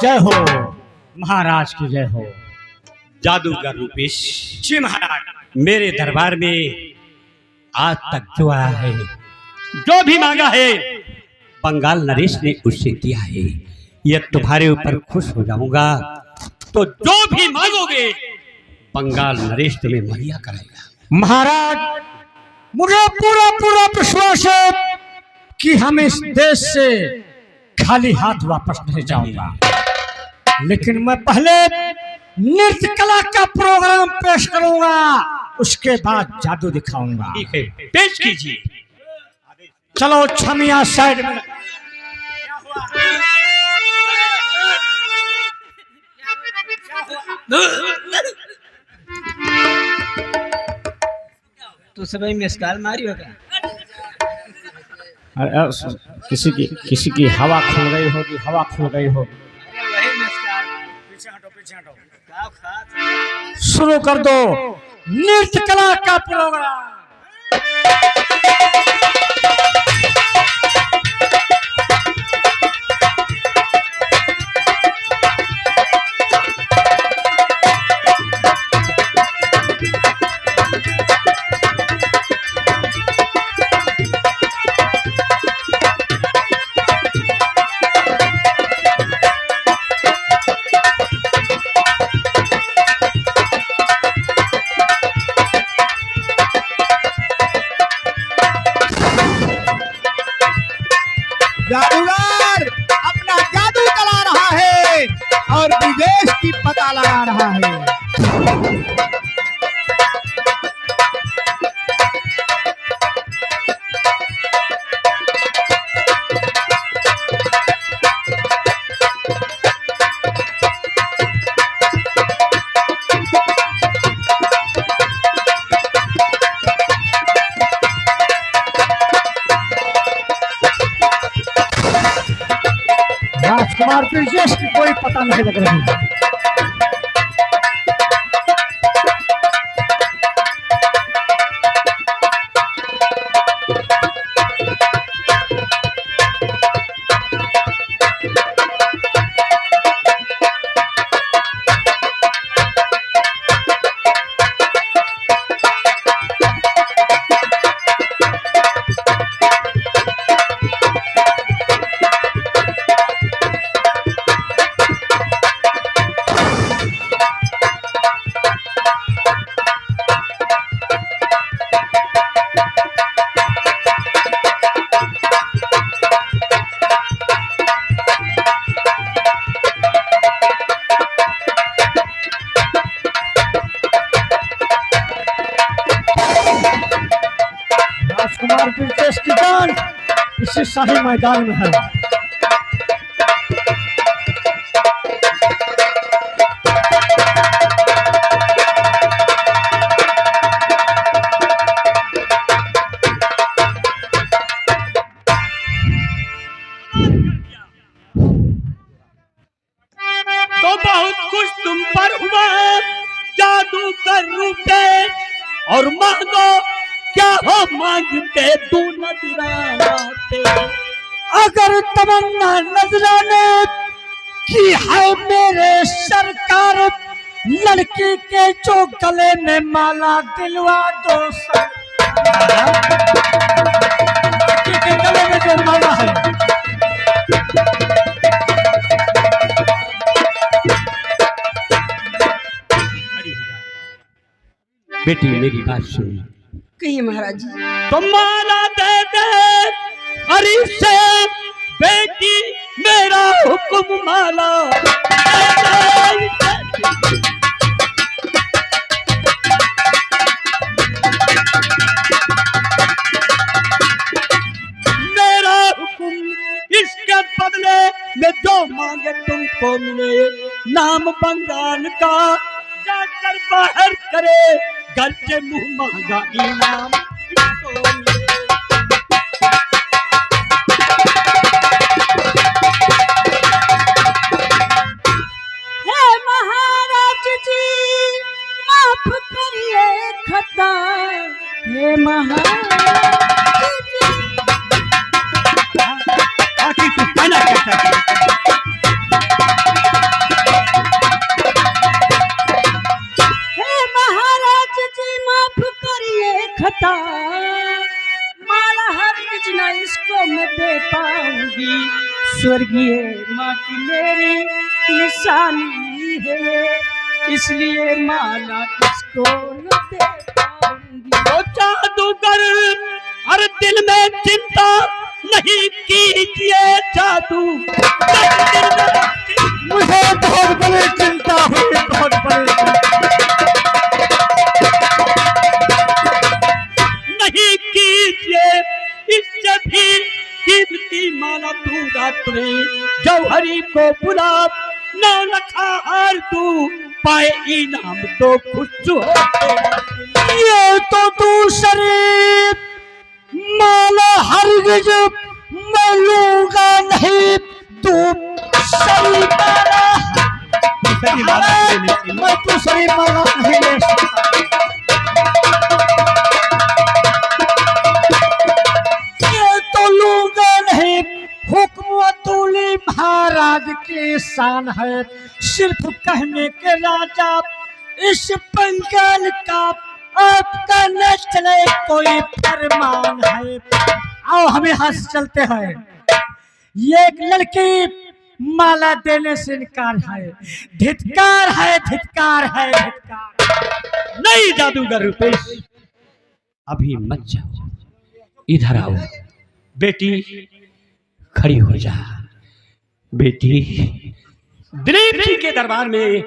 जय हो, महाराज की जय हो। जादूगर रूपेश जी महाराज, मेरे दरबार में आज तक जो आया है, जो भी मांगा है, बंगाल नरेश ने उससे दिया है। यह तुम्हारे ऊपर खुश हो जाऊंगा तो जो भी मांगोगे बंगाल नरेश तुम्हें मुहैया कराएगा। महाराज मुझे पूरा पूरा विश्वास है कि हम इस देश से खाली हाथ वापस नहीं जाऊंगा, लेकिन मैं पहले नृत्य कला का प्रोग्राम पेश करूंगा, उसके बाद जादू दिखाऊंगा। ठीक है, पेश कीजिए। चलो छमिया साइड में। तो सब मिसकाल मारी होगा। किसी की हवा खुल गई होगी, हवा खुल गई होगी। वही मिसकाल। पीछे हटो, पीछे हटो। शुरू कर दो नृत्य कला का प्रोग्राम। जादूगर अपना जादू चला रहा है और विदेश की पता लगा रहा है। राजकुमार ब्रिजेश की कोई पता नहीं लग रही है। राजकुमार ब्रिजेश की जान इसी शाही मैदान में है। तो बहुत खुश तुम पर हुआ जादूगर रूपेश, और मांगो क्या हो मांगते तू नजराते। अगर तमन्ना नजराने की है मेरे सरकार, लड़की के जो गले में माला दिलवा दो। लड़की के गले में जो माला है, बेटी मेरी बात सुन। कहिए महाराज जी। तो माला दे दे हरी से बेटी, मेरा हुक्म माला दे दे। मेरा हुक्म, इसके बदले में जो मांगे तुमको मिले। नाम बंगाल का जाकर बाहर करे, घर के मुंह मांगा इनाम इसको मिले। हे महाराज जी माफ करिए खता, हे महाराज जी। आखिर तू कहना क्या चाहती है? खता, माला हरगिज न इसको मैं दे पाऊंगी, स्वर्गीय माँ की मेरी निशानी है ये, इसलिए माला इसको न दे पाऊंगी। तो जादूगर हर दिल में चिंता नहीं कीजिए जादू, मुझे बहुत बड़ी चिंता हुई, बहुत बड़ी नहीं कीजिए इससे भी कीमती माला तू रात में जौहरी को बुला न रखा हार तू पाए इनाम तो खुश हो। ये तो दूसरी माला हरगिज मैं लूंगा नहीं, तू सही माला, मैं तू सही माला नहीं ले सकता। ये तो लूंगा नहीं, हुक्म अतुली महाराज की शान है, सिर्फ कहने के राजा इस बंगाल का आपका न चले कोई फरमान है। आओ हम यहाँ से चलते हैं। ये एक लड़की माला देने से इनकार है, धिक्कार है, धिक्कार है, धिक्कार। नहीं जादूगर रुपेश, अभी मत जाओ, इधर आओ। बेटी खड़ी हो जा। बेटी, दिलीप जी के दरबार में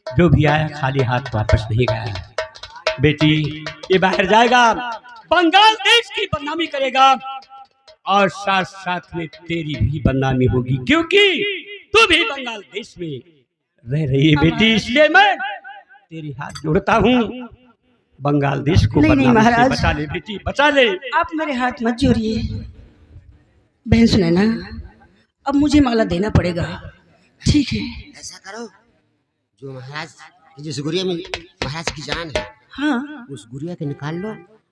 जो भी आया खाली हाथ वापस नहीं गया। बेटी, ये बाहर जाएगा, बंगाल देश की बदनामी करेगा और साथ साथ में तेरी भी बदनामी होगी, क्योंकि तू भी बंगाल देश में रह रही है बेटी। इसलिए मैं तेरी हाथ जोड़ता हूँ, बंगाल देश को नहीं, बदनामी से महाराज। बचा ले बेटी, बचा ले। आप मेरे हाथ मत जोड़िए। बहन सुनैना, अब मुझे माला देना पड़ेगा। ठीक है। ऐसा करो, जो महाराज की जिस गुड़िया में महाराज की जान है, हाँ उस गुड़िया के निकाल लो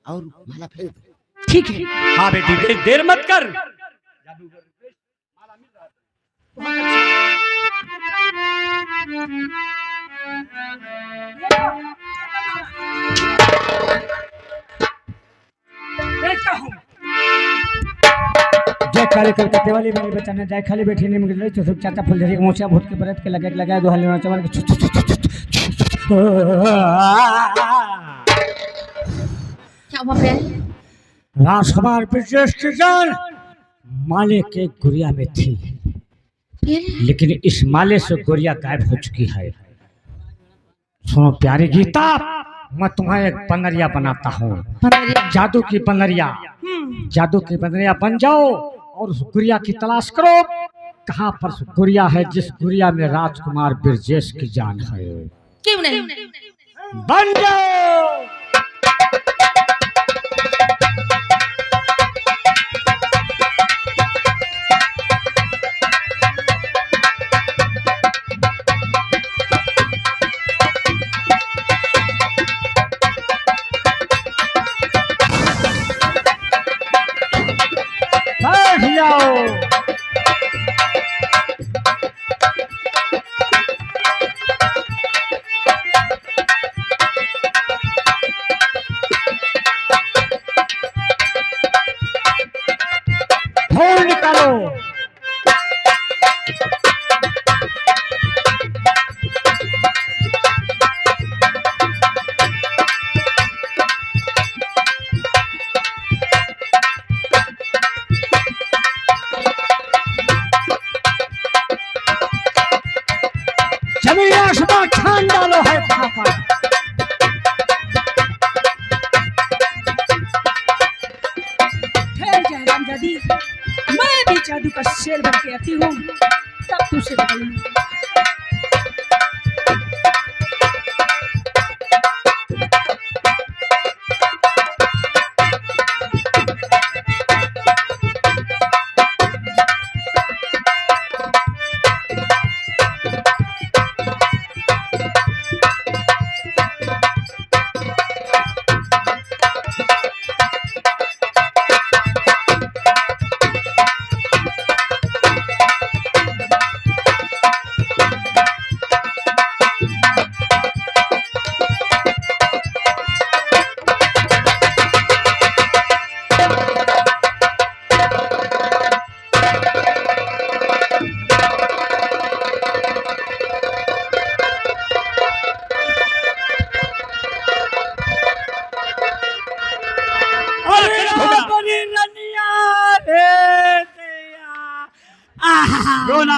और माला फेंक दो। ठीक है। हाँ बेटी, देर मत कर। देखता हूँ। जय काली कलकत्ते वाली मेरी बचाने जाए खाली बैठी नहीं मिल तो चाचा फूल धरी मोचा भूत के परत के लगा दो हल्ले चमन के क्या हुआ बहन? राजकुमार ब्रजेश की जान माले के गुड़िया में थी, फिर लेकिन इस माले से गुड़िया गायब हो चुकी है। सुनो प्यारी गीता, मैं तुम्हें एक बनरिया बनाता हूँ, जादू की बनरिया। जादू की बनरिया बन जाओ और उस गुड़िया की तलाश करो। कहाँ पर गुड़िया है जिस गुड़िया में राजकुमार ब्रजेश की जान है? क्यों नहीं? बन जाओ। बैठ जाओ। ढोल निकालो। जमीन आसमान छान डालो है कहाँ पर? ठहर जा रामजादी, मैं भी जादू का शेर बन के आती हूँ, तब तुझसे बताऊंगी।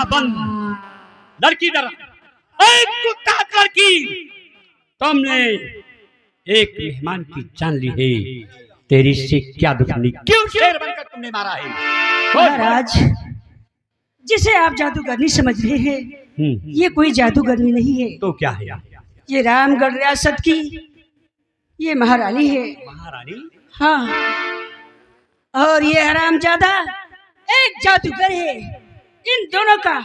बंद लड़की डरा, कुत्ता लड़की, तुमने एक मेहमान की जान ली है, तेरी से क्या दुश्मनी, क्यों शेर बनकर तुमने मारा है? महाराज, जिसे आप जादूगरनी समझ रहे हैं, ये कोई जादूगरनी नहीं है। तो क्या है? ये रामगढ़ रियासत की ये महारानी है। महारानी? हाँ, और ये हरामजादा एक जादूगर है। इन दोनों का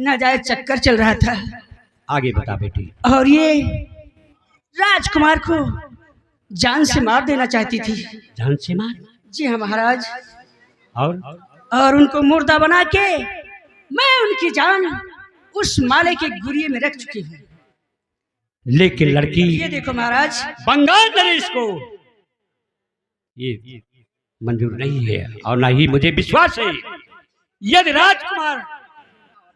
नाजायज चक्कर चल रहा था। आगे बता बेटी। और ये राजकुमार को जान से मार देना चाहती थी। जान से मार? जी हाँ महाराज। और उनको मुर्दा बना के मैं उनकी जान उस माले के गुरिये में रख चुकी हूँ। लेकिन लड़की, ये देखो महाराज, बंगाल नरेश को ये मंजूर नहीं है और ना ही मुझे विश्वास है। यदि राजकुमार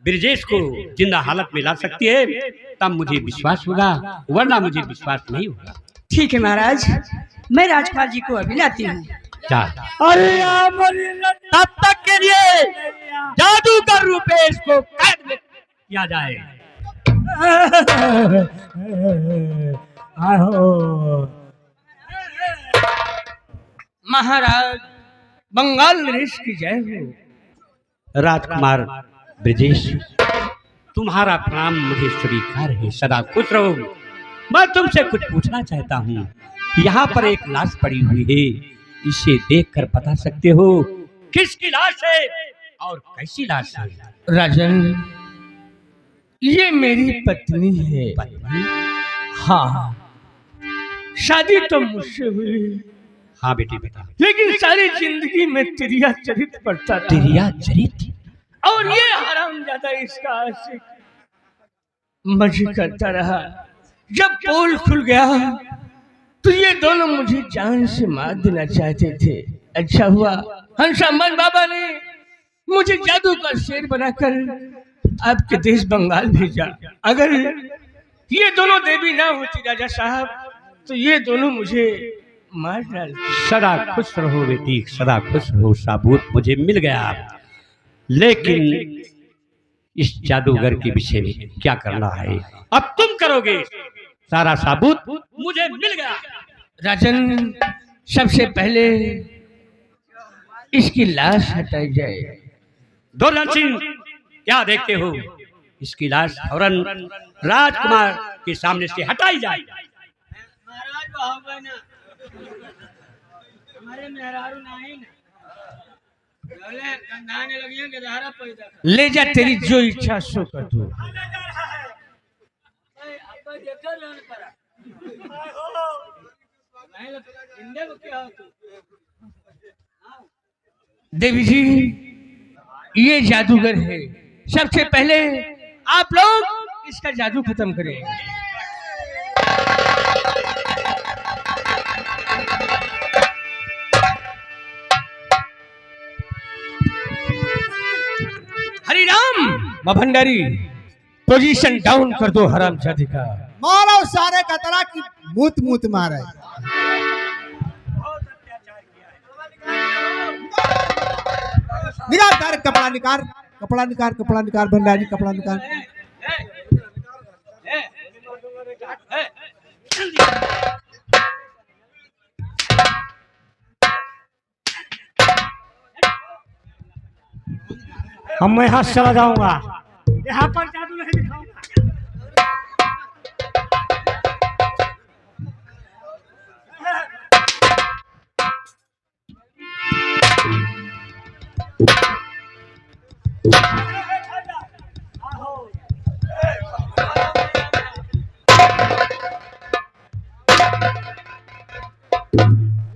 ब्रजेश को जिंदा हालत में ला सकती है तब मुझे विश्वास होगा, वरना मुझे विश्वास नहीं होगा। ठीक है महाराज, मैं राजकुमार जी को अभी लाती हूँ। तब तक के लिए जादूगर रूपेश को कैद में किया जाए। महाराज, बंगाल नरेश की जय हो। राजकुमार ब्रजेश, तुम्हारा प्रणाम मुझे स्वीकार है, सदा खुश रहो। मैं तुमसे कुछ पूछना चाहता हूँ। यहाँ पर एक लाश पड़ी हुई है, इसे देखकर बता सकते हो किसकी लाश है और कैसी लाश है? राजन, ये मेरी पत्नी है। पत्नी? हाँ, शादी तो मुझसे हुई, हाँ बेटी बेटा, लेकिन सारी जिंदगी में तिरिया चरित पड़ता रहा। तिरिया चरित? और ये हरामजादा इसका आशिक मजे करता रहा। जब पोल खुल गया तो ये दोनों मुझे जान से मार देना चाहते थे। अच्छा हुआ हंसामन बाबा ने मुझे जादू का शेर बनाकर आपके देश बंगाल भेजा। अगर ये दोनों देवी ना होती राजा साहब तो ये दोनों मुझे मार डालते। सदा खुश रहो बेटी, सदा खुश रहो। साबूत मुझे मिल गया, लेकिन इस जादूगर के विषय में क्या करना है अब तुम करोगे। सारा साबूत मुझे मिल गया। राजन, सबसे पहले इसकी लाश हटाई जाए। दुर्लभ सिंह, क्या देखते हो? इसकी लाश फौरन राजकुमार के सामने से हटाई जाए। ले जा, तेरी जो इच्छा सो कर दो। देवी जी, ये जादूगर है। सबसे पहले आप लोग इसका जादू खत्म करें। हरिराम भंडारी, पोजीशन डाउन कर दो हरामजादी का। मारो सारे कतरा की मूत मूत मारे। निकाल तारे, कपड़ा निकाल, कपड़ा निकाल, कपड़ा निकाल भंडारी, कपड़ा निकाल। हम मैं यहाँ से चला जाऊंगा, यहाँ पर जादू नहीं दिखाऊंगा।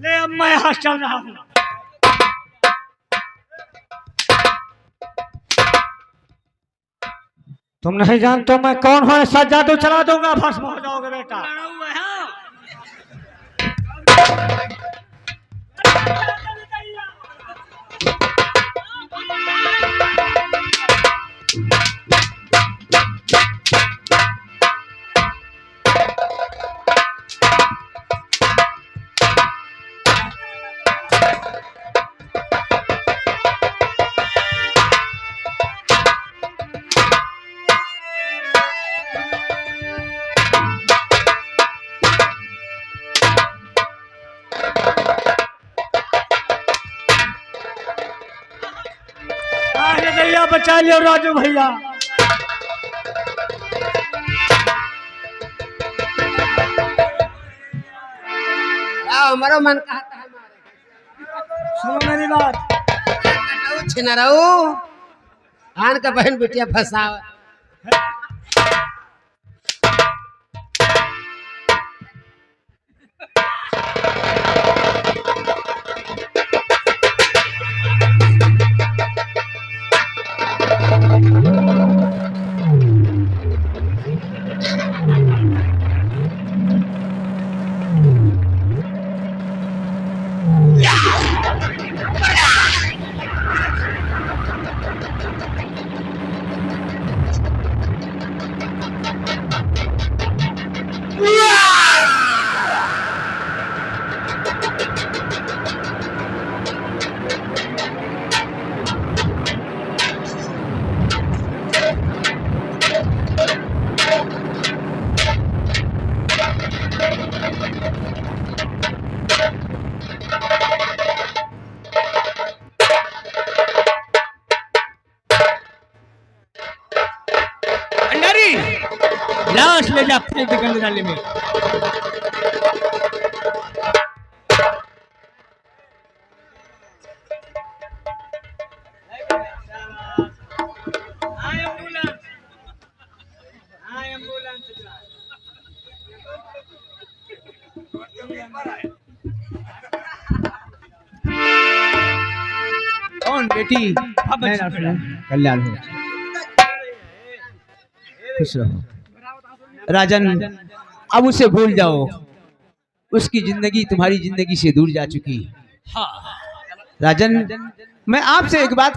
ले अब मैं यहाँ चल रहा हूँ। तुम नहीं जानते मैं कौन हूँ, ऐसा जादू चला दूंगा, भस्म हो जाओगे बेटा। बचा लियो राजू भैया। हमारा मन कहता है सुनो मेरी बात, छिना रहू आन का बहन बिटिया फंसाव। भंडारी लाश ले जा फेंक दे गंगा नाले में। कौन बेटी? कल्याण हो, खुश रहो। राजन, अब उसे भूल जाओ, उसकी जिंदगी तुम्हारी जिंदगी से दूर जा चुकी। हाँ राजन, मैं आपसे एक बात